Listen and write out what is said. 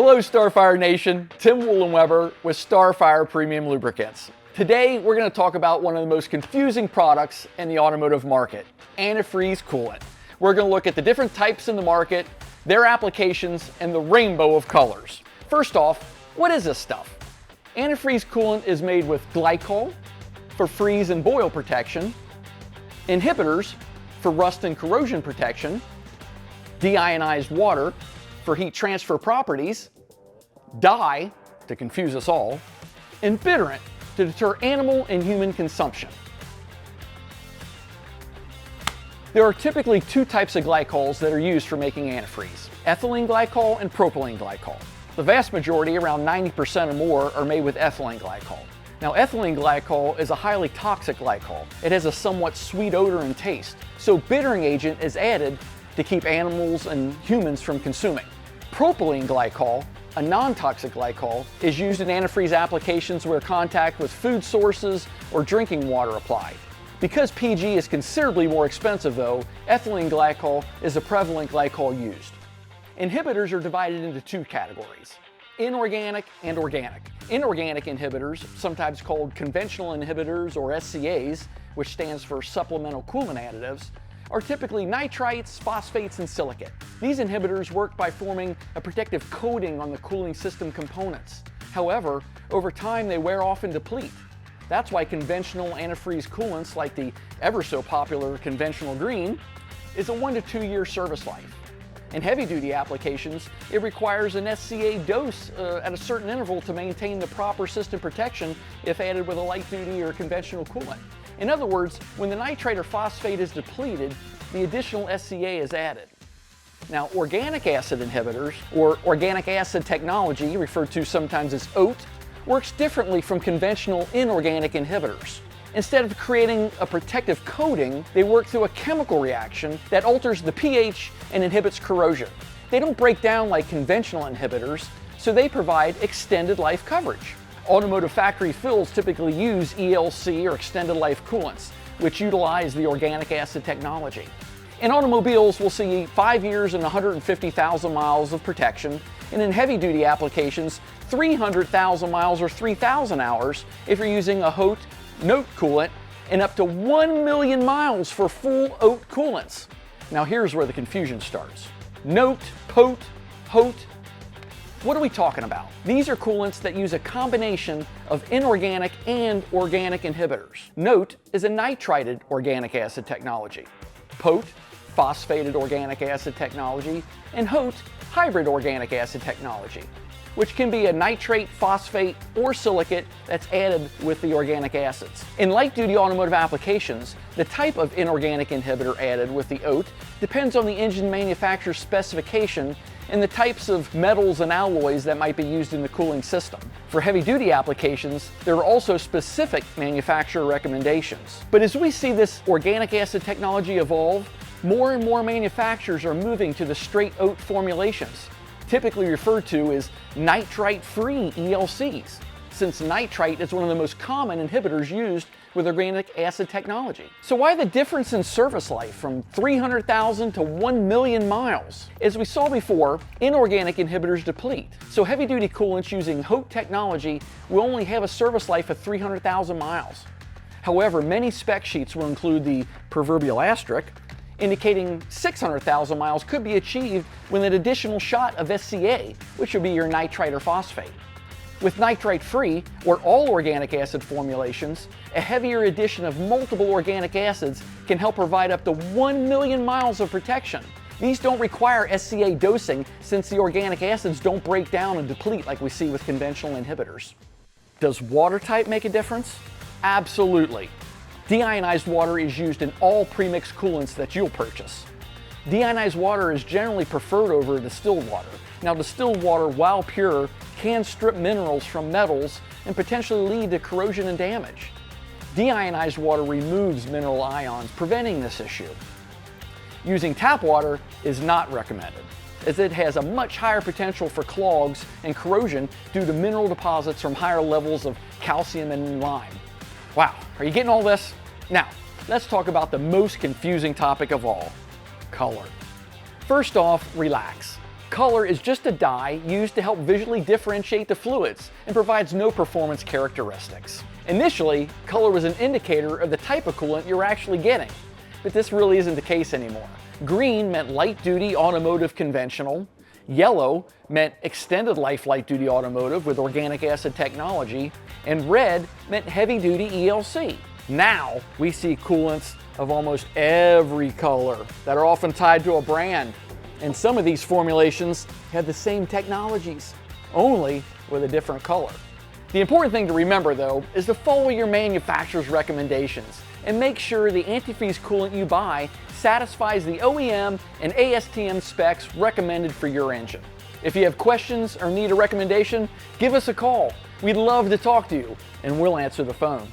Hello Starfire Nation, Tim Woolenweber with Starfire Premium Lubricants. Today we're going to talk about one of the most confusing products in the automotive market, antifreeze coolant. We're going to look at the different types in the market, their applications, and the rainbow of colors. First off, what is this stuff? Antifreeze coolant is made with glycol for freeze and boil protection, inhibitors for rust and corrosion protection, deionized water for heat transfer properties, dye, to confuse us all, and bitterant to deter animal and human consumption. There are typically two types of glycols that are used for making antifreeze, ethylene glycol and propylene glycol. The vast majority, around 90% or more, are made with ethylene glycol. Now, ethylene glycol is a highly toxic glycol. It has a somewhat sweet odor and taste, so bittering agent is added to keep animals and humans from consuming. Propylene glycol, a non-toxic glycol, is used in antifreeze applications where contact with food sources or drinking water applied. Because PG is considerably more expensive though, ethylene glycol is a prevalent glycol used. Inhibitors are divided into two categories, inorganic and organic. Inorganic inhibitors, sometimes called conventional inhibitors or SCAs, which stands for supplemental coolant additives, are typically nitrites, phosphates, and silicate. These inhibitors work by forming a protective coating on the cooling system components. However, over time they wear off and deplete. That's why conventional antifreeze coolants like the ever so popular conventional green is a 1 to 2 year service life. In heavy-duty applications, it requires an SCA dose at a certain interval to maintain the proper system protection if added with a light-duty or conventional coolant. In other words, when the nitrite or phosphate is depleted, the additional SCA is added. Now, organic acid inhibitors, or organic acid technology, referred to sometimes as OAT, works differently from conventional inorganic inhibitors. Instead of creating a protective coating, they work through a chemical reaction that alters the pH and inhibits corrosion. They don't break down like conventional inhibitors, so they provide extended life coverage. Automotive factory fills typically use ELC or extended life coolants, which utilize the organic acid technology. In automobiles, we'll see 5 years and 150,000 miles of protection, and in heavy-duty applications, 300,000 miles or 3,000 hours if you're using a HOT note coolant, and up to 1 million miles for full OAT coolants. Now here's where the confusion starts. Note, POT, HOT, what are we talking about? These are coolants that use a combination of inorganic and organic inhibitors. Note is a nitrided organic acid technology. POT, phosphated organic acid technology, and HOT, hybrid organic acid technology, which can be a nitrate, phosphate, or silicate that's added with the organic acids. In light-duty automotive applications, the type of inorganic inhibitor added with the OAT depends on the engine manufacturer's specification and the types of metals and alloys that might be used in the cooling system. For heavy-duty applications, there are also specific manufacturer recommendations. But as we see this organic acid technology evolve, more and more manufacturers are moving to the straight OAT formulations, typically referred to as nitrite-free ELCs, since nitrite is one of the most common inhibitors used with organic acid technology. So why the difference in service life from 300,000 to 1 million miles? As we saw before, inorganic inhibitors deplete, so heavy-duty coolants using HOT technology will only have a service life of 300,000 miles. However, many spec sheets will include the proverbial asterisk, indicating 600,000 miles could be achieved with an additional shot of SCA, which would be your nitrite or phosphate. With nitrite-free, or all organic acid formulations, a heavier addition of multiple organic acids can help provide up to 1 million miles of protection. These don't require SCA dosing since the organic acids don't break down and deplete like we see with conventional inhibitors. Does water type make a difference? Absolutely. Deionized water is used in all premixed coolants that you'll purchase. Deionized water is generally preferred over distilled water. Now, distilled water, while pure, can strip minerals from metals and potentially lead to corrosion and damage. Deionized water removes mineral ions, preventing this issue. Using tap water is not recommended, as it has a much higher potential for clogs and corrosion due to mineral deposits from higher levels of calcium and lime. Wow, are you getting all this? Now, let's talk about the most confusing topic of all, color. First off, relax. Color is just a dye used to help visually differentiate the fluids and provides no performance characteristics. Initially, color was an indicator of the type of coolant you're actually getting, but this really isn't the case anymore. Green meant light-duty automotive conventional, yellow meant extended life light-duty automotive with organic acid technology, and red meant heavy-duty ELC. Now we see coolants of almost every color that are often tied to a brand. And some of these formulations have the same technologies, only with a different color. The important thing to remember though is to follow your manufacturer's recommendations and make sure the antifreeze coolant you buy satisfies the OEM and ASTM specs recommended for your engine. If you have questions or need a recommendation, give us a call. We'd love to talk to you and we'll answer the phone.